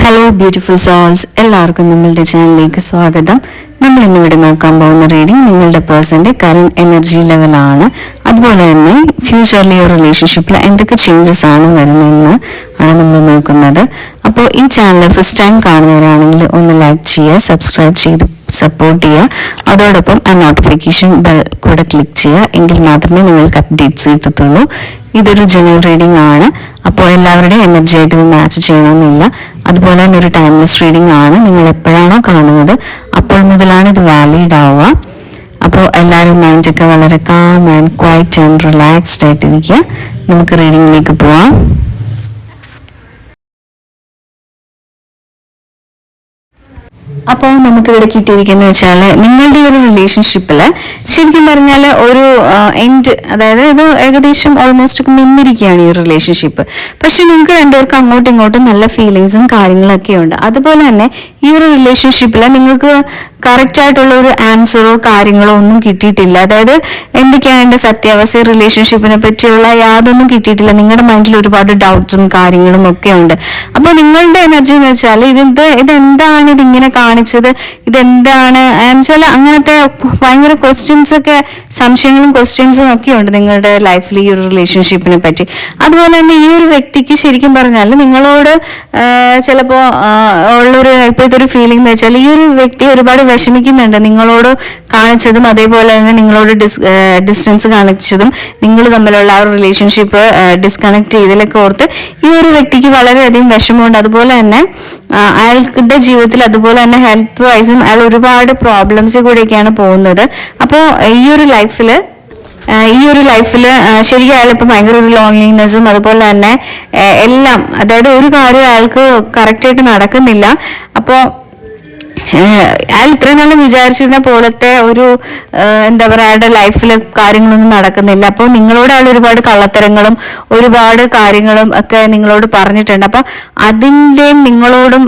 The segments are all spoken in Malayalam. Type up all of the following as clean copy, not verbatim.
ഹലോ ബ്യൂട്ടിഫുൾ സോൾസ്, എല്ലാവർക്കും നമ്മളുടെ ചാനലിലേക്ക് സ്വാഗതം. നമ്മൾ ഇന്നിവിടെ നോക്കാൻ പോകുന്ന റീഡിംഗ് നിങ്ങളുടെ പേഴ്സന്റെ കറന്റ് എനർജി ലെവലാണ്. അതുപോലെ തന്നെ ഫ്യൂച്ചറിലെ റിലേഷൻഷിപ്പിൽ എന്തൊക്കെ ചേഞ്ചസ് ആണ് വരുന്നതെന്ന് ആണ് നമ്മൾ നോക്കുന്നത്. അപ്പോൾ ഈ ചാനൽ ഫസ്റ്റ് ടൈം കാണുന്നവരാണെങ്കിൽ ഒന്ന് ലൈക്ക് ചെയ്യുക, സബ്സ്ക്രൈബ് ചെയ്ത് സപ്പോർട്ട് ചെയ്യുക. അതോടൊപ്പം ആ നോട്ടിഫിക്കേഷൻ ബെൽ കൂടെ ക്ലിക്ക് ചെയ്യുക. എങ്കിൽ മാത്രമേ നിങ്ങൾക്ക് അപ്ഡേറ്റ്സ് കിട്ടത്തുള്ളൂ. ഇതൊരു ജനറൽ റീഡിംഗ് ആണ്. അപ്പോൾ എല്ലാവരുടെയും എനർജി ആയിട്ട് ഇത് മാച്ച് ചെയ്യണമെന്നില്ല. അതുപോലെ തന്നെ ഒരു ടൈംലെസ് റീഡിംഗ് ആണ്. നിങ്ങൾ എപ്പോഴാണോ കാണുന്നത് അപ്പോൾ മുതലാണ് ഇത് വാലിഡ് ആവുക. അപ്പോൾ എല്ലാവരും മൈൻഡൊക്കെ വളരെ calm and quite and relaxed ആയിട്ടിരിക്കുക. നമുക്ക് റീഡിങ്ങിലേക്ക് പോവാം. അപ്പോൾ നമുക്കിവിടെ കിട്ടിയിരിക്കുന്നത് വെച്ചാൽ നിങ്ങളുടെ ഒരു റിലേഷൻഷിപ്പിൽ ശരിക്കും പറഞ്ഞാൽ ഒരു എൻഡ്, അതായത് ഇത് ഏകദേശം ഓൾമോസ്റ്റ് നിന്നിരിക്കുകയാണ് ഈ റിലേഷൻഷിപ്പ്. പക്ഷെ നിങ്ങൾക്ക് രണ്ടുപേർക്കും അങ്ങോട്ടും ഇങ്ങോട്ടും നല്ല ഫീലിങ്സും കാര്യങ്ങളൊക്കെ ഉണ്ട്. അതുപോലെ തന്നെ ഈ ഒരു റിലേഷൻഷിപ്പിൽ നിങ്ങൾക്ക് കറക്റ്റ് ആയിട്ടുള്ള ഒരു ആൻസറോ കാര്യങ്ങളോ ഒന്നും കിട്ടിയിട്ടില്ല. അതായത് എന്തൊക്കെയാണ് എൻ്റെ സത്യാവസ്ഥ, റിലേഷൻഷിപ്പിനെ പറ്റിയുള്ള യാതൊന്നും കിട്ടിയിട്ടില്ല. നിങ്ങളുടെ മൈൻഡിൽ ഒരുപാട് ഡൗട്ട്സും കാര്യങ്ങളും ഒക്കെ ഉണ്ട്. അപ്പോൾ നിങ്ങളുടെ എനർജി എന്ന് വെച്ചാൽ ഇതെന്താണ് ഇതിങ്ങനെ കാണിച്ചത്, ഇതെന്താണ് വെച്ചാൽ അങ്ങനത്തെ ഭയങ്കര ക്വസ്റ്റ്യൻസ് ഒക്കെ, സംശയങ്ങളും ക്വസ്റ്റ്യൻസും ഒക്കെ ഉണ്ട് നിങ്ങളുടെ ലൈഫിൽ ഈ ഒരു റിലേഷൻഷിപ്പിനെ പറ്റി. അതുപോലെ തന്നെ ഈ ഒരു വ്യക്തിക്ക് ശരിക്കും പറഞ്ഞാൽ നിങ്ങളോട് ചിലപ്പോൾ ഉള്ളൊരു ഇപ്പോഴത്തെ ഒരു ഫീലിംഗ് എന്ന് വെച്ചാൽ ഈ ഒരു വ്യക്തി ഒരുപാട് വിഷമിക്കുന്നുണ്ട് നിങ്ങളോട് കാണിച്ചതും, അതേപോലെ തന്നെ നിങ്ങളോട് ഡിസ്റ്റൻസ് കാണിച്ചതും, നിങ്ങൾ തമ്മിലുള്ള ആ ഒരു റിലേഷൻഷിപ്പ് ഡിസ്കണക്ട് ചെയ്തതിലൊക്കെ ഓർത്ത് ഈ ഒരു വ്യക്തിക്ക് വളരെയധികം വിഷമമുണ്ട്. അതുപോലെ തന്നെ അയാളുടെ ജീവിതത്തിൽ അതുപോലെ തന്നെ ഹെൽത്ത് വൈസും അയാൾ ഒരുപാട് പ്രോബ്ലംസ് കൂടെയൊക്കെയാണ് പോകുന്നത്. അപ്പോൾ ഈ ഒരു ലൈഫില് ശരിക്കും അയാൾ ഇപ്പൊ ഭയങ്കര ഒരു ലോൺലിനെസ്സും അതുപോലെ തന്നെ എല്ലാം, അതായത് ഒരു കാര്യം അയാൾക്ക് കറക്റ്റായിട്ട് നടക്കുന്നില്ല. അപ്പോൾ അയാൾ ഇത്രയും നാളും വിചാരിച്ചിരുന്ന പോലത്തെ ഒരു എന്താ പറയുക, അയാളുടെ ലൈഫിൽ കാര്യങ്ങളൊന്നും നടക്കുന്നില്ല. അപ്പോൾ നിങ്ങളോട് അയാൾ ഒരുപാട് കള്ളത്തരങ്ങളും ഒരുപാട് കാര്യങ്ങളും ഒക്കെ നിങ്ങളോട് പറഞ്ഞിട്ടുണ്ട്. അപ്പൊ അതിൻ്റെയും നിങ്ങളോടും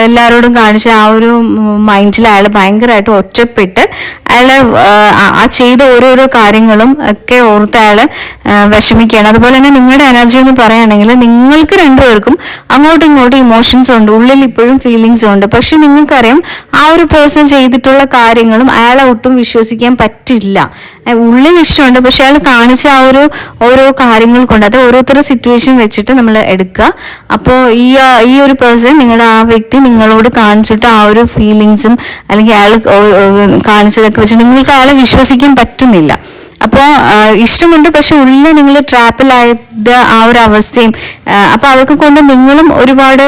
എല്ലാവരോടും കാണിച്ച ആ ഒരു മൈൻഡിൽ അയാൾ ഭയങ്കരമായിട്ട് ഒറ്റപ്പെട്ട് അയാള് ആ ചെയ്ത ഓരോരോ കാര്യങ്ങളും ഒക്കെ ഓർത്ത് അയാള് വിഷമിക്കുകയാണ്. അതുപോലെ തന്നെ നിങ്ങളുടെ എനർജി എന്ന് പറയുകയാണെങ്കിൽ നിങ്ങൾക്ക് രണ്ടുപേർക്കും അങ്ങോട്ടും ഇങ്ങോട്ടും ഇമോഷൻസ് ഉണ്ട്, ഉള്ളിൽ ഇപ്പോഴും ഫീലിങ്സ് ഉണ്ട്. പക്ഷെ നിങ്ങൾക്കറിയാം ആ ഒരു പേഴ്സൺ ചെയ്തിട്ടുള്ള കാര്യങ്ങളും അയാളെ ഒട്ടും വിശ്വസിക്കാൻ പറ്റില്ല. ഉള്ളിൽ ഇഷ്ടമുണ്ട്, പക്ഷെ അയാൾ കാണിച്ച ആ ഒരു ഓരോ കാര്യങ്ങൾ കൊണ്ട്, അത് ഓരോരുത്തരുടെ സിറ്റുവേഷൻ വെച്ചിട്ട് നമ്മൾ എടുക്കുക. അപ്പോൾ ഈ ഒരു പേഴ്സൺ, നിങ്ങളുടെ ആ വ്യക്തി നിങ്ങളോട് കാണിച്ചിട്ട് ആ ഒരു ഫീലിങ്സും അല്ലെങ്കിൽ അയാൾ കാണിച്ചതൊക്കെ വെച്ച് നിങ്ങൾക്ക് അയാളെ വിശ്വസിക്കാൻ പറ്റുന്നില്ല. അപ്പോൾ ഇഷ്ടമുണ്ട്, പക്ഷെ ഉള്ളിൽ നിങ്ങൾ ട്രാപ്പിലായത് ആ ഒരു അവസ്ഥയും, അപ്പൊ അതൊക്കെ കൊണ്ട് നിങ്ങളും ഒരുപാട്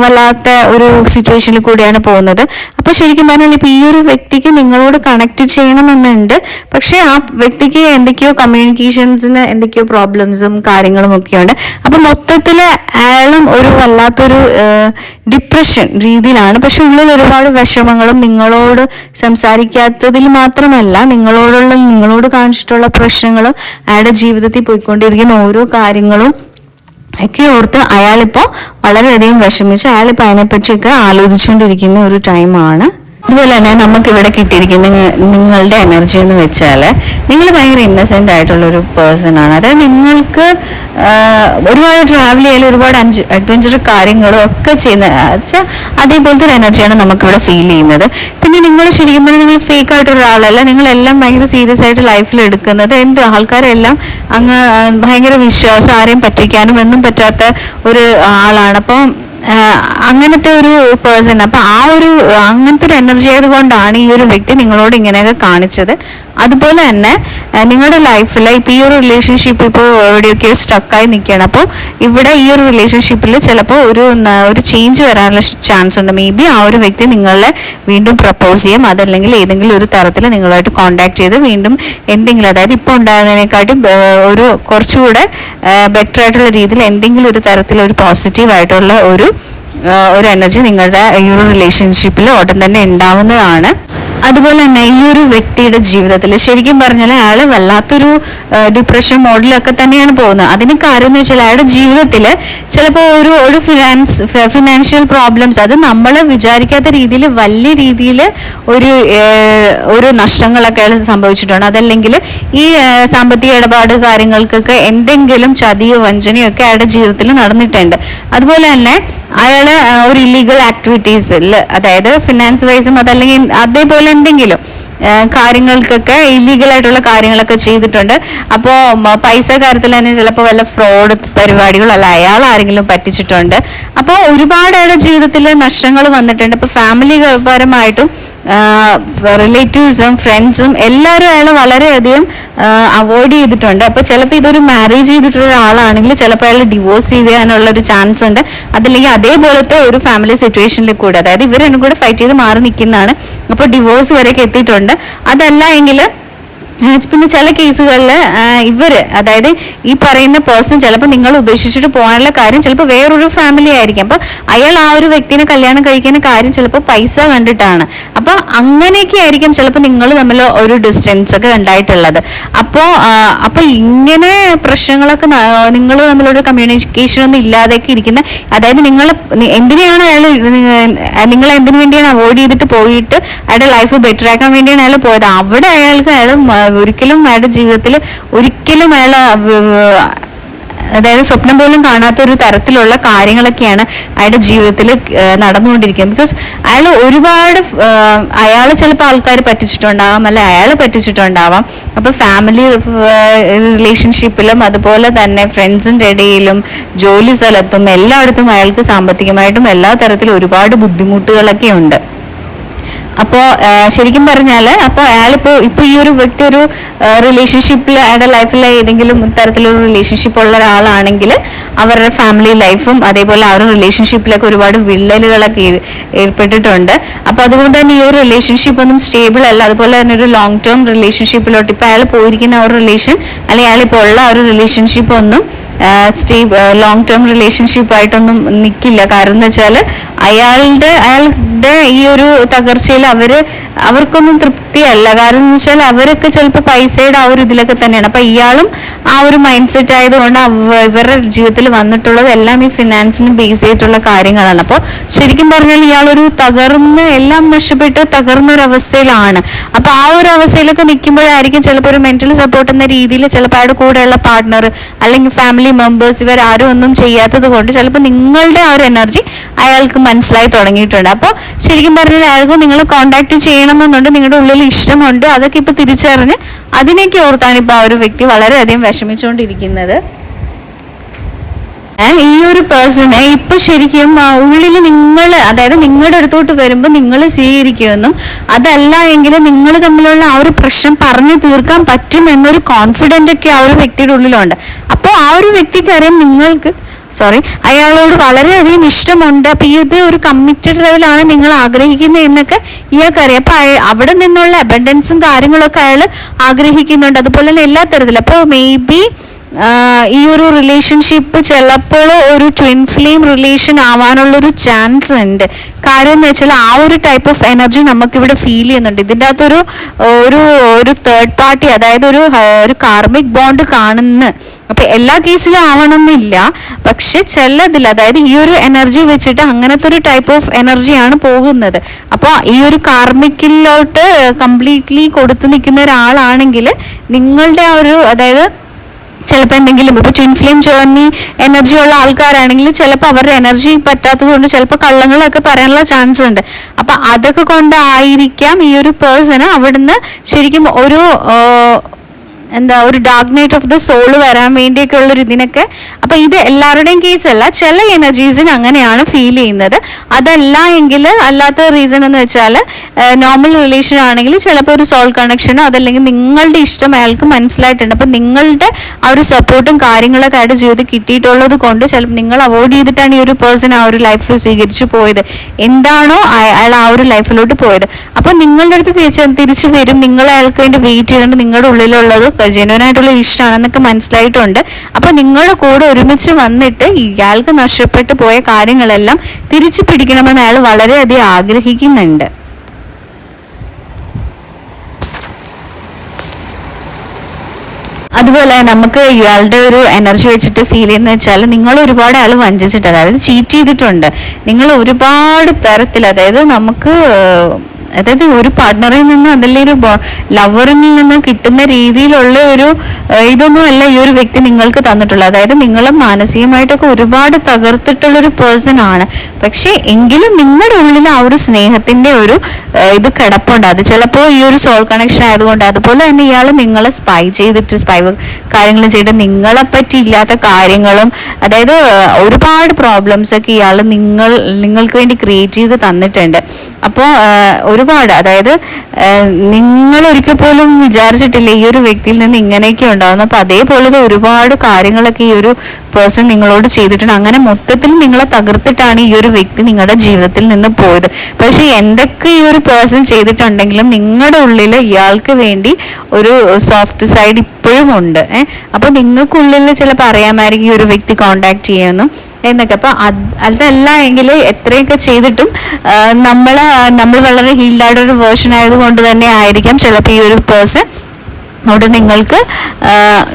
വല്ലാത്ത ഒരു സിറ്റുവേഷനിൽ കൂടിയാണ് പോകുന്നത്. അപ്പൊ ശരിക്കും പറഞ്ഞാൽ ഇപ്പൊ ഈ ഒരു വ്യക്തിക്ക് നിങ്ങളോട് കണക്ട് ചെയ്യണമെന്നുണ്ട്, പക്ഷെ ആ വ്യക്തിക്ക് എന്തൊക്കെയോ കമ്മ്യൂണിക്കേഷൻസിന് എന്തൊക്കെയോ പ്രോബ്ലംസും കാര്യങ്ങളും ഒക്കെ ഉണ്ട്. അപ്പൊ മൊത്തത്തില് അയാളും ഒരു വല്ലാത്തൊരു ഡിപ്രഷൻ രീതിയിലാണ്. പക്ഷെ ഉള്ളിൽ ഒരുപാട് വിഷമങ്ങളും, നിങ്ങളോട് സംസാരിക്കാത്തതിൽ മാത്രമല്ല നിങ്ങളോട് കാണിച്ചിട്ടുള്ള പ്രശ്നങ്ങളും അയാളുടെ ജീവിതത്തിൽ പോയിക്കൊണ്ടിരിക്കുന്ന ഓരോ കാര്യങ്ങളും ഒക്കെ ഓർത്ത് അയാളിപ്പോ വളരെയധികം വിഷമിച്ച് അയാളിപ്പോ അതിനെപ്പറ്റിയൊക്കെ ആലോചിച്ചുകൊണ്ടിരിക്കുന്ന ഒരു ടൈമാണ്. അതുപോലെ തന്നെ നമുക്ക് ഇവിടെ കിട്ടിയിരിക്കുന്ന നിങ്ങളുടെ എനർജി എന്ന് വെച്ചാൽ നിങ്ങൾ ഭയങ്കര ഇന്നസെന്റ് ആയിട്ടുള്ള ഒരു പേഴ്സൺ ആണ്. അതായത് നിങ്ങൾക്ക് ഒരുപാട് ട്രാവൽ ചെയ്യാൻ, ഒരുപാട് അഡ്വഞ്ചർ കാര്യങ്ങളും ഒക്കെ ചെയ്യുന്ന അതേപോലത്തെ ഒരു എനർജിയാണ് നമുക്കിവിടെ ഫീൽ ചെയ്യുന്നത്. പിന്നെ നിങ്ങൾ ശരിക്കും പറഞ്ഞാൽ നിങ്ങൾ ഫേക്ക് ആയിട്ടൊരു ഒരാളല്ല, നിങ്ങളെല്ലാം ഭയങ്കര സീരിയസ് ആയിട്ട് ലൈഫിൽ എടുക്കുന്നത്. ആൾക്കാരെല്ലാം അങ്ങ് ഭയങ്കര വിശ്വാസം, ആരെയും പറ്റിക്കാനും ഒന്നും പറ്റാത്ത ഒരു ആളാണ്. അപ്പം അങ്ങനത്തെ ഒരു പേഴ്സൺ. അപ്പൊ അങ്ങനത്തെ ഒരു എനർജി ആയതുകൊണ്ടാണ് ഈ ഒരു വ്യക്തി നിങ്ങളോട് ഇങ്ങനെയൊക്കെ കാണിച്ചത്. അതുപോലെ തന്നെ നിങ്ങളുടെ ലൈഫിൽ ഇപ്പൊ ഈ ഒരു റിലേഷൻഷിപ്പ് ഇപ്പോൾ എവിടെയൊക്കെയോ സ്റ്റക്കായി നിൽക്കുകയാണ്. അപ്പോൾ ഇവിടെ ഈ ഒരു റിലേഷൻഷിപ്പിൽ ചിലപ്പോൾ ഒരു ചേഞ്ച് വരാനുള്ള ചാൻസ് ഉണ്ട്. മേ ബി ആ ഒരു വ്യക്തി നിങ്ങളെ വീണ്ടും പ്രപ്പോസ് ചെയ്യും, അതല്ലെങ്കിൽ ഏതെങ്കിലും ഒരു തരത്തിൽ നിങ്ങളുമായിട്ട് കോണ്ടാക്ട് ചെയ്ത് വീണ്ടും എന്തെങ്കിലും, അതായത് ഇപ്പോൾ ഉണ്ടാകുന്നതിനെക്കാട്ടും ഒരു കുറച്ചുകൂടെ ബെറ്റർ ആയിട്ടുള്ള രീതിയിൽ എന്തെങ്കിലും ഒരു തരത്തിൽ ഒരു പോസിറ്റീവ് ആയിട്ടുള്ള ഒരു എനർജി നിങ്ങളുടെ ഈ ഒരു റിലേഷൻഷിപ്പിൽ ഉടൻ തന്നെ ഉണ്ടാവുന്നതാണ്. അതുപോലെ തന്നെ ഈ ഒരു വ്യക്തിയുടെ ജീവിതത്തിൽ ശരിക്കും പറഞ്ഞാൽ അയാൾ വല്ലാത്തൊരു ഡിപ്രഷൻ മോഡിലൊക്കെ തന്നെയാണ് പോകുന്നത്. അതിന് കാര്യം എന്ന് വെച്ചാൽ അയാളുടെ ജീവിതത്തിൽ ചിലപ്പോൾ ഒരു ഫിനാൻഷ്യൽ പ്രോബ്ലംസ്, അത് നമ്മൾ വിചാരിക്കാത്ത രീതിയിൽ വലിയ രീതിയിൽ ഒരു നഷ്ടങ്ങളൊക്കെ അയാൾ സംഭവിച്ചിട്ടുണ്ട്. അതല്ലെങ്കിൽ ഈ സാമ്പത്തിക ഇടപാട് കാര്യങ്ങൾക്കൊക്കെ എന്തെങ്കിലും ചതിയോ വഞ്ചനയോ ഒക്കെ അയാളുടെ ജീവിതത്തിൽ നടന്നിട്ടുണ്ട്. അതുപോലെ തന്നെ അയാള് ഒരു ഇല്ലീഗൽ ആക്ടിവിറ്റീസിൽ, അതായത് ഫിനാൻസ് വൈസും അതല്ലെങ്കിൽ അതേപോലെ എന്തെങ്കിലും കാര്യങ്ങൾക്കൊക്കെ ഇല്ലീഗലായിട്ടുള്ള കാര്യങ്ങളൊക്കെ ചെയ്തിട്ടുണ്ട്. അപ്പോൾ പൈസ കാര്യത്തിൽ തന്നെ ചിലപ്പോൾ വല്ല ഫ്രോഡ് പരിപാടികളോ അല്ല അയാൾ ആരെങ്കിലും പറ്റിച്ചിട്ടുണ്ട്. അപ്പോൾ ഒരുപാട് അയാളുടെ ജീവിതത്തിൽ നഷ്ടങ്ങൾ വന്നിട്ടുണ്ട്. ഇപ്പൊ ഫാമിലി പരമായിട്ടും റിലേറ്റീവ്സും ഫ്രണ്ട്സും എല്ലാവരും അയാളെ വളരെയധികം അവോയ്ഡ് ചെയ്തിട്ടുണ്ട്. അപ്പൊ ചിലപ്പോൾ ഇതൊരു മാരേജ് ചെയ്തിട്ടുള്ള ഒരാളാണെങ്കിൽ ചിലപ്പോൾ അയാൾ ഡിവോഴ്സ് ചെയ്യാനുള്ള ഒരു ചാൻസ് ഉണ്ട്. അതല്ലെങ്കിൽ അതേപോലത്തെ ഒരു ഫാമിലി സിറ്റുവേഷനിൽ കൂടെ, അതായത് ഇവർ എന്നും കൂടെ ഫൈറ്റ് ചെയ്ത് മാറി നിൽക്കുന്നതാണ്. അപ്പോൾ ഡിവോഴ്സ് വരെയൊക്കെ എത്തിയിട്ടുണ്ട്. അതല്ല എങ്കിൽ പിന്നെ ചില കേസുകളിൽ അതായത് ഈ പറയുന്ന പേഴ്സൺ ചിലപ്പോൾ നിങ്ങൾ ഉപേക്ഷിച്ചിട്ട് പോകാനുള്ള കാര്യം ചിലപ്പോൾ വേറൊരു ഫാമിലി ആയിരിക്കും. അപ്പൊ അയാൾ ആ ഒരു വ്യക്തിനെ കല്യാണം കഴിക്കുന്ന കാര്യം ചിലപ്പോൾ പൈസ കണ്ടിട്ടാണ്. അപ്പൊ അങ്ങനെയൊക്കെ ആയിരിക്കും ചിലപ്പോൾ നിങ്ങൾ തമ്മിൽ ഒരു ഡിസ്റ്റൻസ് ഒക്കെ ഉണ്ടായിട്ടുള്ളത്. അപ്പൊ ഇങ്ങനെ പ്രശ്നങ്ങളൊക്കെ നിങ്ങൾ തമ്മിലൊരു കമ്മ്യൂണിക്കേഷൻ ഒന്നും ഇല്ലാതെയൊക്കെ ഇരിക്കുന്ന, അതായത് എന്തിനാണ് നിങ്ങൾ എന്തിനു വേണ്ടിയാണ് അവോയ്ഡ് ചെയ്തിട്ട് പോയിട്ട് അയാളുടെ ലൈഫ് ബെറ്റർ ആക്കാൻ വേണ്ടിയാണ് അയാൾ പോയത്. അവിടെ അയാൾ ഒരിക്കലും അയാളുടെ ജീവിതത്തിൽ ഒരിക്കലും അതായത് സ്വപ്നം പോലും കാണാത്ത ഒരു തരത്തിലുള്ള കാര്യങ്ങളൊക്കെയാണ് അയാളുടെ ജീവിതത്തിൽ നടന്നുകൊണ്ടിരിക്കുന്നത്. ബിക്കോസ് അയാൾ ചിലപ്പോൾ ആൾക്കാർ പറ്റിച്ചിട്ടുണ്ടാവാം, അല്ലെ അയാൾ പറ്റിച്ചിട്ടുണ്ടാവാം. അപ്പൊ ഫാമിലി റിലേഷൻഷിപ്പിലും അതുപോലെ തന്നെ ഫ്രണ്ട്സിന്റെ ഇടയിലും ജോലി സ്ഥലത്തും എല്ലായിടത്തും അയാൾക്ക് സാമ്പത്തികമായിട്ടും എല്ലാ തരത്തിലും ഒരുപാട് ബുദ്ധിമുട്ടുകളൊക്കെ ഉണ്ട്. അപ്പോൾ ശരിക്കും പറഞ്ഞാല് അപ്പോൾ അയാളിപ്പോ ഈ ഒരു വ്യക്തി ഒരു റിലേഷൻഷിപ്പിൽ അയാളുടെ ലൈഫിൽ ഏതെങ്കിലും തരത്തിലൊരു റിലേഷൻഷിപ്പ് ഉള്ള ഒരാളാണെങ്കിൽ അവരുടെ ഫാമിലി ലൈഫും അതേപോലെ ആ ഒരു റിലേഷൻഷിപ്പിലൊക്കെ ഒരുപാട് വിള്ളലുകളൊക്കെ ഏർപ്പെട്ടിട്ടുണ്ട്. അപ്പൊ അതുകൊണ്ട് തന്നെ ഈ ഒരു റിലേഷൻഷിപ്പ് ഒന്നും സ്റ്റേബിൾ അല്ല. അതുപോലെ തന്നെ ഒരു ലോങ് ടേം റിലേഷൻഷിപ്പിലോട്ട് ഇപ്പൊ അയാൾ പോയിരിക്കുന്ന ആ ഒരു റിലേഷൻ അല്ലെങ്കിൽ അയാളിപ്പോ ഉള്ള ആ ഒരു റിലേഷൻഷിപ്പ് ഒന്നും ലോങ് ടേം റിലേഷൻഷിപ്പ് ആയിട്ടൊന്നും നിൽക്കില്ല. കാരണം എന്ന് വെച്ചാൽ അയാളുടെ ഈ ഒരു തകർച്ചയിൽ അവർക്കൊന്നും തൃപ്തിയല്ല. കാരണം എന്ന് വെച്ചാൽ അവരൊക്കെ ചിലപ്പോൾ പൈസയുടെ ആ ഒരു ഇതിലൊക്കെ തന്നെയാണ്. അപ്പൊ ഇയാളും ആ ഒരു മൈൻഡ് സെറ്റ് ആയതുകൊണ്ട് ഇവരുടെ ജീവിതത്തിൽ വന്നിട്ടുള്ളത് എല്ലാം ഈ ഫിനാൻസിന് ബേസ് ചെയ്തിട്ടുള്ള കാര്യങ്ങളാണ്. അപ്പോൾ ശരിക്കും പറഞ്ഞാൽ ഇയാളൊരു എല്ലാം നഷ്ടപ്പെട്ട് തകർന്ന ഒരു അവസ്ഥയിലാണ്. അപ്പൊ ആ ഒരു അവസ്ഥയിലൊക്കെ നിൽക്കുമ്പോഴായിരിക്കും ചിലപ്പോൾ ഒരു മെന്റൽ സപ്പോർട്ട് എന്ന രീതിയിൽ ചിലപ്പോൾ അയാളുടെ കൂടെയുള്ള പാർട്ട്ണർ അല്ലെങ്കിൽ ഫാമിലി മെമ്പേഴ്സ് ഇവരാരും ഒന്നും ചെയ്യാത്തത് കൊണ്ട് ചിലപ്പോൾ നിങ്ങളുടെ ആ ഒരു എനർജി അയാൾക്ക് മനസ്സിലായി തുടങ്ങിയിട്ടുണ്ട്. അപ്പോൾ ശരിക്കും പറഞ്ഞാൽ അയാൾക്ക് നിങ്ങൾ കോണ്ടാക്ട് ചെയ്യണമെന്നുണ്ട്, നിങ്ങളുടെ ഉള്ളിൽ ഇഷ്ടമുണ്ട്, അതൊക്കെ ഇപ്പൊ തിരിച്ചറിഞ്ഞ് അതിനൊക്കെ ഓർത്താണ് ഇപ്പൊ ആ ഒരു വ്യക്തി വളരെയധികം വിഷമിച്ചുകൊണ്ടിരിക്കുന്നത്. ഈ ഒരു പേഴ്സണെ ഇപ്പൊ ശരിക്കും ഉള്ളിൽ അതായത് നിങ്ങളുടെ അടുത്തോട്ട് വരുമ്പോൾ നിങ്ങൾ സ്വീകരിക്കുമെന്നും അതല്ല എങ്കിൽ നിങ്ങൾ തമ്മിലുള്ള ആ ഒരു പ്രശ്നം പറഞ്ഞു തീർക്കാൻ പറ്റും എന്നൊരു കോൺഫിഡന്റ് ഒക്കെ ആ ഒരു വ്യക്തിയുടെ ഉള്ളിലുണ്ട്. അപ്പോൾ ആ ഒരു വ്യക്തിക്ക് അറിയാം അയാളോട് വളരെയധികം ഇഷ്ടമുണ്ട്. അപ്പൊ ഇത് ഒരു കമ്മിറ്റഡ് ലെവലാണ് നിങ്ങൾ ആഗ്രഹിക്കുന്നത് എന്നൊക്കെ ഇയാൾക്കറിയാം. അപ്പൊ അവിടെ നിന്നുള്ള അബൻഡൻസും കാര്യങ്ങളൊക്കെ അയാൾ ആഗ്രഹിക്കുന്നുണ്ട്. അതുപോലെ തന്നെ എല്ലാ തരത്തിലും. അപ്പോൾ മേ ബി ഈ ഒരു റിലേഷൻഷിപ്പ് ചിലപ്പോൾ ഒരു ട്വിൻ ഫ്ലെയിം റിലേഷൻ ആവാനുള്ളൊരു ചാൻസ് ഉണ്ട്. കാര്യം എന്ന് വെച്ചാൽ ആ ഒരു ടൈപ്പ് ഓഫ് എനർജി നമുക്കിവിടെ ഫീൽ ചെയ്യുന്നുണ്ട്. ഇതിൻ്റെ അകത്തൊരു ഒരു തേർഡ് പാർട്ടി, അതായത് ഒരു കാർമിക് ബോണ്ട് കാണുന്ന. അപ്പൊ എല്ലാ കേസിലും ആവണമെന്നില്ല, പക്ഷെ ചിലതിൽ അതായത് ഈ ഒരു എനർജി വെച്ചിട്ട് അങ്ങനത്തെ ഒരു ടൈപ്പ് ഓഫ് എനർജിയാണ് പോകുന്നത്. അപ്പോൾ ഈ ഒരു കാർമിക്കിലോട്ട് കംപ്ലീറ്റ്ലി കൊടുത്തു നിൽക്കുന്ന ഒരാളാണെങ്കിൽ നിങ്ങളുടെ ആ ഒരു അതായത് ചിലപ്പോൾ എന്തെങ്കിലും ഇപ്പൊ ട്വിൻ ഫ്ലെയിം ജേർണി എനർജി ഉള്ള ആൾക്കാരാണെങ്കിൽ ചിലപ്പോൾ അവരുടെ എനർജി പറ്റാത്തത് കൊണ്ട് ചിലപ്പോൾ കള്ളങ്ങളൊക്കെ പറയാനുള്ള ചാൻസ് ഉണ്ട്. അപ്പൊ അതൊക്കെ കൊണ്ടായിരിക്കാം ഈ ഒരു പേഴ്സണ് അവിടുന്ന് ശരിക്കും ഒരു dark night of the soul വരാൻ വേണ്ടിയൊക്കെ ഉള്ളൊരു ഇതിനൊക്കെ. അപ്പൊ ഇത് എല്ലാവരുടെയും കേസല്ല, ചില എനർജീസിന് അങ്ങനെയാണ് ഫീൽ ചെയ്യുന്നത്. അതല്ല എങ്കിൽ അല്ലാത്ത റീസൺ എന്ന് വെച്ചാൽ നോർമൽ റിലേഷൻ ആണെങ്കിൽ ചിലപ്പോൾ ഒരു സോൾ കണക്ഷനോ അതല്ലെങ്കിൽ നിങ്ങളുടെ ഇഷ്ടം അയാൾക്ക് മനസ്സിലായിട്ടുണ്ട്. അപ്പൊ നിങ്ങളുടെ ആ ഒരു സപ്പോർട്ടും കാര്യങ്ങളൊക്കെ അയാളുടെ ജീവിതത്തിൽ കിട്ടിയിട്ടുള്ളത് കൊണ്ട് ചിലപ്പോൾ നിങ്ങൾ അവോയ്ഡ് ചെയ്തിട്ടാണ് ഈ ഒരു പേഴ്സൺ ആ ഒരു ലൈഫ് സ്വീകരിച്ചു പോയത്. എന്താണോ അയാൾ ആ ഒരു ലൈഫിലോട്ട് പോയത്. അപ്പൊ നിങ്ങളുടെ അടുത്ത് തിരിച്ചു വരും. നിങ്ങൾ അയാൾക്ക് വേണ്ടി വെയിറ്റ് ചെയ്തുകൊണ്ട് നിങ്ങളുടെ ഉള്ളിലുള്ളത് ജെന്യുവൻ ആയിട്ടുള്ള ഇഷ്ടമാണെന്നൊക്കെ മനസ്സിലായിട്ടുണ്ട്. അപ്പൊ നിങ്ങളുടെ കൂടെ ഒരുമിച്ച് വന്നിട്ട് ഇയാൾക്ക് നഷ്ടപ്പെട്ടു പോയ കാര്യങ്ങളെല്ലാം തിരിച്ചു പിടിക്കണമെന്ന് അയാൾ വളരെയധികം ആഗ്രഹിക്കുന്നുണ്ട്. അതുപോലെ നമുക്ക് ഇയാളുടെ ഒരു എനർജി വെച്ചിട്ട് ഫീൽ ചെയ്യുന്ന വെച്ചാൽ നിങ്ങൾ ഒരുപാട് ആൾ വഞ്ചിച്ചിട്ട്, അതായത് ചീറ്റ് ചെയ്തിട്ടുണ്ട്. നിങ്ങൾ ഒരുപാട് തരത്തിൽ, അതായത് നമുക്ക് അതായത് ഒരു പാർട്ട്ണറിൽ നിന്ന് അതല്ലേ ഒരു ലവറിൽ നിന്ന് കിട്ടുന്ന രീതിയിലുള്ള ഒരു ഇതൊന്നും അല്ല ഈ ഒരു വ്യക്തി നിങ്ങൾക്ക് തന്നിട്ടുള്ളത്. അതായത് നിങ്ങളെ മാനസികമായിട്ടൊക്കെ ഒരുപാട് തകർത്തിട്ടുള്ള ഒരു പേഴ്സൺ ആണ്. പക്ഷെ എങ്കിലും നിങ്ങളുടെ ഉള്ളിൽ ആ ഒരു സ്നേഹത്തിന്റെ ഒരു ഇത് കിടപ്പുണ്ട്. അത് ചിലപ്പോൾ ഈ ഒരു സോൾ കണക്ഷൻ ആയതുകൊണ്ട്. അതുപോലെ തന്നെ ഇയാൾ നിങ്ങളെ സ്പൈ കാര്യങ്ങളും ചെയ്തിട്ട് നിങ്ങളെ പറ്റി ഇല്ലാത്ത കാര്യങ്ങളും, അതായത് ഒരുപാട് പ്രോബ്ലംസ് ഒക്കെ ഇയാൾ നിങ്ങൾക്ക് വേണ്ടി ക്രിയേറ്റ് ചെയ്ത് തന്നിട്ടുണ്ട്. അപ്പോൾ ഒരുപാട്, അതായത് നിങ്ങൾ ഒരിക്കൽ പോലും വിചാരിച്ചിട്ടില്ല ഈ ഒരു വ്യക്തിയിൽ നിന്ന് ഇങ്ങനെയൊക്കെ ഉണ്ടാകുന്നു. അപ്പൊ അതേപോലെ ഒരുപാട് കാര്യങ്ങളൊക്കെ ഈ ഒരു പേഴ്സൺ നിങ്ങളോട് ചെയ്തിട്ടുണ്ട്. അങ്ങനെ മൊത്തത്തിൽ നിങ്ങളെ തകർത്തിട്ടാണ് ഈ ഒരു വ്യക്തി നിങ്ങളുടെ ജീവിതത്തിൽ നിന്ന് പോയത്. പക്ഷെ എന്തൊക്കെ ഈ ഒരു പേഴ്സൺ ചെയ്തിട്ടുണ്ടെങ്കിലും നിങ്ങളുടെ ഉള്ളിൽ ഇയാൾക്ക് വേണ്ടി ഒരു സോഫ്റ്റ് സൈഡ് ഇപ്പോഴും ഉണ്ട്. അപ്പൊ നിങ്ങൾക്കുള്ളിൽ ചിലപ്പോൾ അറിയാമായിരിക്കും ഈ ഒരു വ്യക്തി കോണ്ടാക്ട് ചെയ്യുന്നു എന്നൊക്കെ. അപ്പൊ അതല്ല എങ്കിൽ എത്രയൊക്കെ ചെയ്തിട്ടും നമ്മൾ വളരെ ഹീൽഡ് ഒരു വേർഷൻ ആയതുകൊണ്ട് തന്നെ ആയിരിക്കാം ചിലപ്പോൾ ഈ ഒരു പേഴ്സൺ അവിടെ നിങ്ങൾക്ക്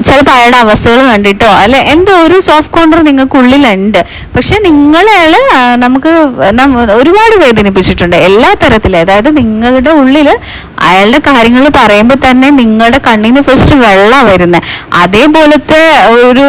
ചിലപ്പോൾ അയാളുടെ അവസ്ഥകൾ കണ്ടിട്ടോ അല്ലെ എന്തോ ഒരു സോഫ്റ്റ് കോർണർ നിങ്ങൾക്കുള്ളിലുണ്ട്. പക്ഷെ നിങ്ങളയാള് നമുക്ക് ഒരുപാട് വേദനിപ്പിച്ചിട്ടുണ്ട് എല്ലാ തരത്തിലും. അതായത് നിങ്ങളുടെ ഉള്ളിൽ അയാളുടെ കാര്യങ്ങൾ പറയുമ്പോൾ തന്നെ നിങ്ങളുടെ കണ്ണിന് ഫസ്റ്റ് വെള്ളം വരുന്നത്. അതേപോലത്തെ ഒരു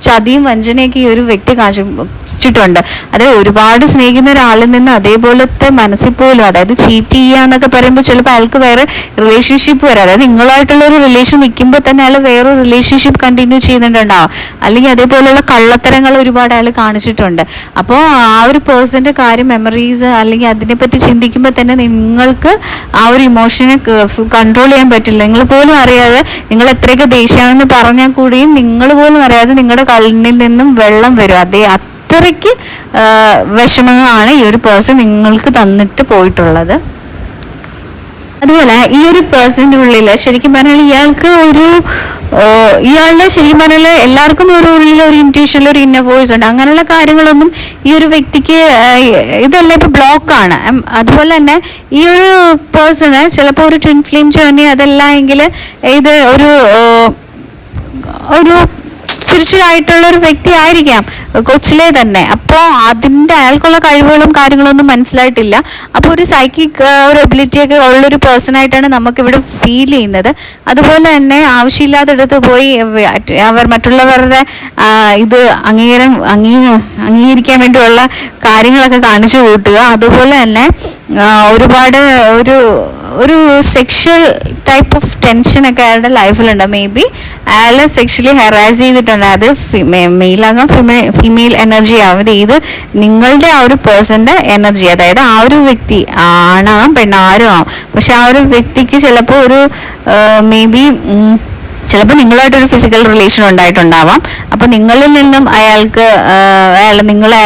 ചതിയും വഞ്ചനയൊക്കെ ഈ ഒരു വ്യക്തി കാണിച്ചിട്ടുണ്ട്. അതായത് ഒരുപാട് സ്നേഹിക്കുന്ന ഒരാളിൽ നിന്ന് അതേപോലത്തെ മനസ്സിൽ പോലും, അതായത് ചീറ്റ് ചെയ്യാന്നൊക്കെ പറയുമ്പോൾ ചിലപ്പോൾ അയാൾക്ക് വേറെ റിലേഷൻഷിപ്പ് വരാം. അതായത് നിങ്ങളായിട്ടുള്ള ഒരു റിലേഷൻ നിൽക്കുമ്പോൾ തന്നെ അയാൾ വേറൊരു റിലേഷൻഷിപ്പ് കണ്ടിന്യൂ ചെയ്യുന്നുണ്ടാവും. അല്ലെങ്കിൽ അതേപോലെയുള്ള കള്ളത്തരങ്ങൾ ഒരുപാട് അയാൾ കാണിച്ചിട്ടുണ്ട്. അപ്പോൾ ആ ഒരു പേഴ്സന്റെ കാര്യം മെമ്മറീസ് അല്ലെങ്കിൽ അതിനെപ്പറ്റി ചിന്തിക്കുമ്പോൾ തന്നെ നിങ്ങൾക്ക് ആ ഒരു ഇമോഷനെ കൺട്രോൾ ചെയ്യാൻ പറ്റില്ല. നിങ്ങൾ പോലും അറിയാതെ, നിങ്ങൾ എത്രയൊക്കെ ദേഷ്യമാണെന്ന് പറഞ്ഞാൽ കൂടിയും നിങ്ങൾ പോലും അറിയാതെ നിങ്ങളുടെ കണ്ണിൽ നിന്നും വെള്ളം വരും. അത്രയ്ക്ക് വിഷമങ്ങളാണ് ഈ ഒരു പേഴ്സൺ നിങ്ങൾക്ക് തന്നിട്ട് പോയിട്ടുള്ളത്. അതുപോലെ ഈ ഒരു പേഴ്സന്റെ ഉള്ളിൽ ശരിക്കും പറഞ്ഞാൽ ഇയാളുടെ ശരിക്കും പറഞ്ഞാൽ എല്ലാവർക്കും ഒരു ഉള്ളിൽ ഒരു ഇൻറ്റ്യൂഷനിൽ ഒരു ഇന്നർ വോയിസ് ഉണ്ട്. അങ്ങനെയുള്ള കാര്യങ്ങളൊന്നും ഈ ഒരു വ്യക്തിക്ക് ഇതെല്ലാം ഇപ്പൊ ബ്ലോക്കാണ്. അതുപോലെ തന്നെ ഈ ഒരു പേഴ്സണ് ചിലപ്പോൾ ഒരു ട്വിൻ ഫ്ലെയിം ജേർണി അതല്ല എങ്കിൽ ഇത് ഒരു സ്പിരിച്വൽ ആയിട്ടുള്ള ഒരു വ്യക്തി ആയിരിക്കാം കൊച്ചിലെ തന്നെ. അപ്പോൾ അതിന്റെ അയാൾക്കുള്ള കഴിവുകളും കാര്യങ്ങളൊന്നും മനസ്സിലായിട്ടില്ല. അപ്പോൾ ഒരു സൈക്കിക് ഒരു എബിലിറ്റി ഒക്കെ ഉള്ളൊരു പേഴ്സൺ ആയിട്ടാണ് നമുക്കിവിടെ ഫീൽ ചെയ്യുന്നത്. അതുപോലെ തന്നെ ആവശ്യമില്ലാത്തടത്ത് പോയി അവർ മറ്റുള്ളവരുടെ ഇത് അംഗീകരിക്കാൻ വേണ്ടിയുള്ള കാര്യങ്ങളൊക്കെ കാണിച്ചു കൂട്ടുക. അതുപോലെ തന്നെ ഒരുപാട് ഒരു സെക്ഷൽ ടൈപ്പ് ഓഫ് ടെൻഷൻ ഒക്കെ അയാളുടെ ലൈഫിലുണ്ട്. മേ ബി അയാളെ സെക്ഷലി ഹെറാസ് ചെയ്തിട്ടുണ്ട്. അത് മെയിലാകാം ഫീമെയിൽ എനർജി ആവും. ഇത് നിങ്ങളുടെ ആ ഒരു പേഴ്സന്റെ എനർജി, അതായത് ആ ഒരു വ്യക്തി ആണാം പെണ്ണാരും ആവും. പക്ഷെ ആ ഒരു വ്യക്തിക്ക് ചിലപ്പോൾ ഒരു മേ ബി ചിലപ്പോൾ നിങ്ങളായിട്ടൊരു ഫിസിക്കൽ റിലേഷൻ ഉണ്ടായിട്ടുണ്ടാവാം. അപ്പൊ നിങ്ങളിൽ നിന്നും അയാൾ നിങ്ങളെ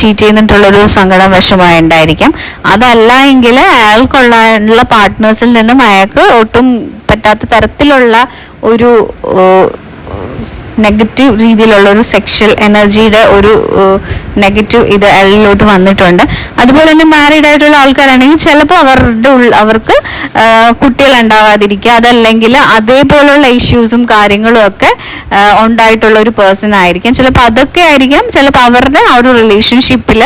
ചീറ്റ് ചെയ്യുന്നിട്ടുള്ളൊരു സങ്കടം വിഷമമായിട്ടുണ്ടായിരിക്കാം. അതല്ല എങ്കിൽ അയാൾക്കുള്ള പാർട്ട്നേഴ്സിൽ നിന്നും അയാൾക്ക് ഒട്ടും പറ്റാത്ത തരത്തിലുള്ള ഒരു നെഗറ്റീവ് രീതിയിലുള്ള ഒരു സെക്ഷൽ എനർജിയുടെ ഒരു നെഗറ്റീവ് ഇത് അയാളിലോട്ട് വന്നിട്ടുണ്ട്. അതുപോലെ തന്നെ മാരീഡ് ആയിട്ടുള്ള ആൾക്കാരാണെങ്കിൽ ചിലപ്പോൾ അവർക്ക് കുട്ടികൾ ഉണ്ടാവാതിരിക്കുക, അതല്ലെങ്കിൽ അതേപോലുള്ള ഇഷ്യൂസും കാര്യങ്ങളും ഒക്കെ ഉണ്ടായിട്ടുള്ള ഒരു പേഴ്സൺ ആയിരിക്കാം. ചിലപ്പോൾ അതൊക്കെ ആയിരിക്കാം ചിലപ്പോൾ അവരുടെ ആ ഒരു റിലേഷൻഷിപ്പിൽ,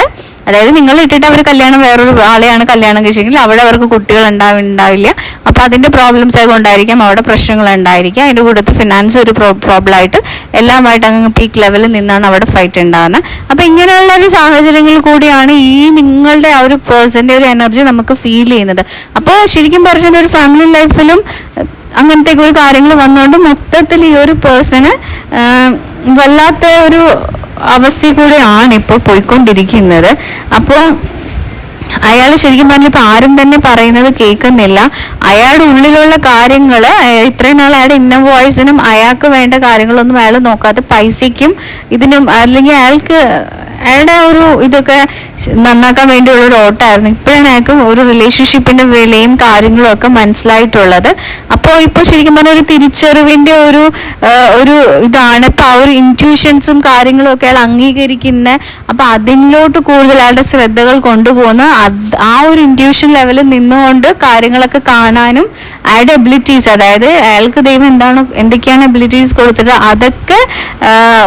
അതായത് നിങ്ങൾ ഇട്ടിട്ട് അവർ വേറൊരു ആളെയാണ് കല്യാണം കഴിച്ചെങ്കിൽ അവിടെ അവർക്ക് കുട്ടികൾ ഉണ്ടാവില്ല. അപ്പൊ അതിന്റെ പ്രോബ്ലംസ് ഒക്കെ ഉണ്ടായിരിക്കാം, അവിടെ പ്രശ്നങ്ങൾ ഉണ്ടായിരിക്കാം. അതിന്റെ കൂട്ടത്തിൽ ഫിനാൻസ് ഒരു പ്രോബ്ലം ആയിട്ട് എല്ലാമായിട്ട് അങ്ങ് പീക്ക് ലെവലിൽ നിന്നാണ് അവിടെ ഫൈറ്റ് ഉണ്ടാകുന്നത്. അപ്പൊ ഇങ്ങനെയുള്ള ഒരു സാഹചര്യങ്ങളിൽ കൂടിയാണ് ഈ നിങ്ങളുടെ ആ ഒരു പേഴ്സന്റെ ഒരു എനർജി നമുക്ക് ഫീൽ ചെയ്യുന്നത്. അപ്പോൾ ശരിക്കും പറഞ്ഞാൽ ഒരു ഫാമിലി ലൈഫിലും അങ്ങനത്തെ ഒരു കാര്യങ്ങൾ വന്നുകൊണ്ട് മൊത്തത്തിൽ ഈ ഒരു പേഴ്സണ് വല്ലാത്ത ഒരു അവസ്ഥ കൂടെയാണ് ഇപ്പോൾ പോയിക്കൊണ്ടിരിക്കുന്നത്. അപ്പോൾ അയാൾ ശരിക്കും പറഞ്ഞാൽ ഇപ്പൊ ആരും തന്നെ പറയുന്നത് കേൾക്കുന്നില്ല. അയാളുടെ ഉള്ളിലുള്ള കാര്യങ്ങൾ ഇത്രയും നാൾ അയാളുടെ ഇന്നർ വോയിസിനും അയാൾക്ക് വേണ്ട കാര്യങ്ങളൊന്നും അയാൾ നോക്കാതെ പൈസയ്ക്കും ഇതിനും, അല്ലെങ്കിൽ അയാളുടെ ഒരു ഇതൊക്കെ നന്നാക്കാൻ വേണ്ടിയുള്ള ഒരു ഓട്ടമായിരുന്നു. ഇപ്പോഴാണ് അയാൾക്ക് ഒരു റിലേഷൻഷിപ്പിന്റെ വിലയും കാര്യങ്ങളും ഒക്കെ മനസ്സിലായിട്ടുള്ളത്. അപ്പോൾ ഇപ്പൊ ശരിക്കും പറഞ്ഞാൽ ഒരു തിരിച്ചറിവിന്റെ ഒരു ഇതാണ് ഇപ്പൊ ആ ഒരു ഇൻറ്റ്യൂഷൻസും കാര്യങ്ങളും ഒക്കെ അയാൾ അംഗീകരിക്കുന്ന. അപ്പൊ അതിലോട്ട് കൂടുതൽ അയാളുടെ ശ്രദ്ധകൾ കൊണ്ടുപോകുന്ന ആ ഒരു ഇൻറ്റ്യൂഷൻ ലെവലിൽ നിന്നുകൊണ്ട് കാര്യങ്ങളൊക്കെ കാണാനും അയാളുടെ എബിലിറ്റീസ്, അതായത് അയാൾക്ക് ദൈവം എന്തൊക്കെയാണ് എബിലിറ്റീസ് കൊടുത്തിട്ട് അതൊക്കെ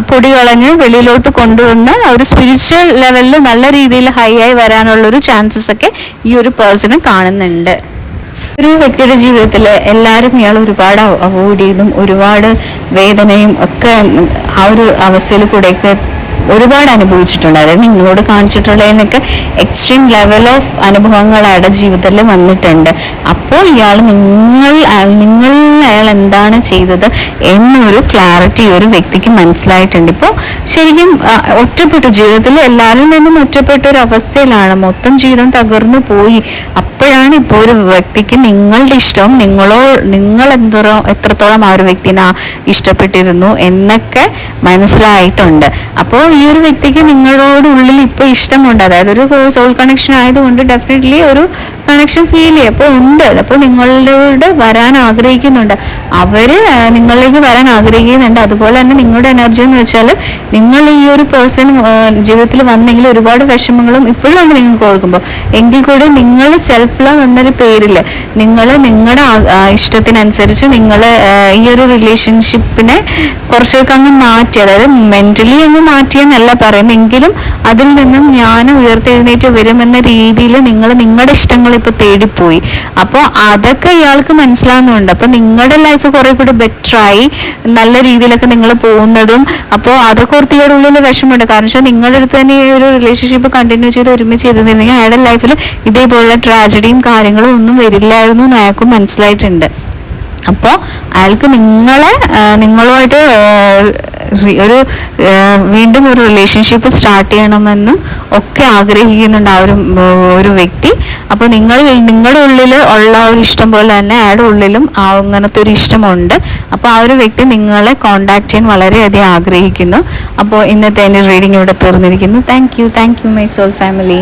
പൊടി കളഞ്ഞ് വെളിയിലോട്ട് കൊണ്ടുവന്ന് ഒരു സ്പിരിച്വൽ ലെവലിൽ നല്ല രീതിയിൽ ഹൈ ആയി വരാനുള്ള ഒരു ചാൻസസ് ഒക്കെ ഈ ഒരു പേഴ്സണ് കാണുന്നുണ്ട്. ഒരു വ്യക്തിയുടെ ജീവിതത്തിൽ എല്ലാവരും ഇയാൾ ഒരുപാട് അവോയ്ഡ് ചെയ്തും ഒരുപാട് വേദനയും ഒക്കെ ആ ഒരു അവസ്ഥയിൽ കൂടെയൊക്കെ ഒരുപാട് അനുഭവിച്ചിട്ടുണ്ട്. അതായത് നിങ്ങളോട് കാണിച്ചിട്ടുള്ളതിനൊക്കെ എക്സ്ട്രീം ലെവൽ ഓഫ് അനുഭവങ്ങൾ അയാളുടെ ജീവിതത്തിൽ വന്നിട്ടുണ്ട്. അപ്പോൾ നിങ്ങൾ അയാൾ എന്താണ് ചെയ്തത് എന്നൊരു ക്ലാരിറ്റി ഒരു വ്യക്തിക്ക് മനസ്സിലായിട്ടുണ്ട്. ഇപ്പോൾ ശരിക്കും ഒറ്റപ്പെട്ടു, ജീവിതത്തിൽ എല്ലാവരിൽ നിന്നും ഒറ്റപ്പെട്ട ഒരു അവസ്ഥയിലാണ്, മൊത്തം ജീവിതം തകർന്നു പോയി. അപ്പോഴാണ് ഇപ്പോൾ ഒരു വ്യക്തിക്ക് നിങ്ങളുടെ ഇഷ്ടം, നിങ്ങൾ എത്രത്തോളം ആ ഒരു വ്യക്തിനെ ഇഷ്ടപ്പെട്ടിരുന്നു എന്നൊക്കെ മനസ്സിലായിട്ടുണ്ട്. അപ്പോൾ ഈ ഒരു വ്യക്തിക്ക് നിങ്ങളോട് ഉള്ളിൽ ഇപ്പൊ ഇഷ്ടമുണ്ട്. അതായത് ഒരു സോൾ കണക്ഷൻ ആയതുകൊണ്ട് ഡെഫിനറ്റ്ലി ഒരു കണക്ഷൻ ഫീൽ ചെയ്യും. അപ്പോൾ ഉണ്ട്. അപ്പോൾ നിങ്ങളോട് വരാൻ ആഗ്രഹിക്കുന്നുണ്ട്, അവര് നിങ്ങളിലേക്ക് വരാൻ ആഗ്രഹിക്കുന്നുണ്ട്. അതുപോലെ തന്നെ നിങ്ങളുടെ എനർജി എന്ന് വെച്ചാൽ നിങ്ങൾ ഈ ഒരു പേഴ്സൺ ജീവിതത്തിൽ വന്നെങ്കിൽ ഒരുപാട് വിഷമങ്ങളും ഇപ്പോഴും ഉണ്ട് നിങ്ങൾക്ക് ഓർക്കുമ്പോൾ. എങ്കിൽ കൂടെ നിങ്ങൾ സെൽഫ് ലവ് എന്നൊരു പേരിൽ നിങ്ങളുടെ ഇഷ്ടത്തിനനുസരിച്ച് നിങ്ങൾ ഈ ഒരു റിലേഷൻഷിപ്പിനെ കുറച്ചൊക്കെ അങ്ങ് മാറ്റി, അതായത് മെന്റലി അങ്ങ് മാറ്റിയെന്നല്ല പറയുന്നെങ്കിലും അതിൽ നിന്നും ഞാൻ ഉയർത്തെഴുന്നേറ്റ് വരുമെന്ന രീതിയിൽ നിങ്ങൾ നിങ്ങളുടെ ഇഷ്ടങ്ങൾ ഇപ്പൊ തേടിപ്പോയി. അപ്പോൾ അതൊക്കെ ഇയാൾക്ക് മനസ്സിലാവുന്നുണ്ട്. അപ്പൊ നിങ്ങളുടെ ലൈഫ് കുറെ കൂടി ബെറ്ററായി നല്ല രീതിയിലൊക്കെ നിങ്ങൾ പോകുന്നതും, അപ്പോൾ അതൊക്കെ ഓർത്തിയുടെ ഉള്ളിൽ വിഷമമുണ്ട്. കാരണം വെച്ചാൽ നിങ്ങളുടെ അടുത്ത് തന്നെ ഈ ഒരു റിലേഷൻഷിപ്പ് കണ്ടിന്യൂ ചെയ്ത് ഒരുമിച്ച് ഇരുന്നിരുന്നെങ്കിൽ അയാളുടെ ലൈഫിൽ ഇതേപോലുള്ള ട്രാജഡിയും കാര്യങ്ങളും ഒന്നും വരില്ലായിരുന്നു എന്ന് അയാൾക്കും മനസ്സിലായിട്ടുണ്ട്. അപ്പോൾ അയാൾക്ക് നിങ്ങളുമായിട്ട് ഒരു വീണ്ടും ഒരു റിലേഷൻഷിപ്പ് സ്റ്റാർട്ട് ചെയ്യണമെന്നും ഒക്കെ ആഗ്രഹിക്കുന്നുണ്ട് ആ ഒരു വ്യക്തി. അപ്പോൾ നിങ്ങളുടെ ഉള്ളിൽ ഉള്ള ഒരു ഇഷ്ടം പോലെ തന്നെ അയാളുടെ ഉള്ളിലും അങ്ങനത്തെ ഒരു ഇഷ്ടമുണ്ട്. അപ്പോൾ ആ ഒരു വ്യക്തി നിങ്ങളെ കോണ്ടാക്ട് ചെയ്യാൻ വളരെയധികം ആഗ്രഹിക്കുന്നു. അപ്പോൾ ഇന്നത്തെ എൻ്റെ റീഡിംഗ് ഇവിടെ തീർന്നിരിക്കുന്നു. Thank you my soul family.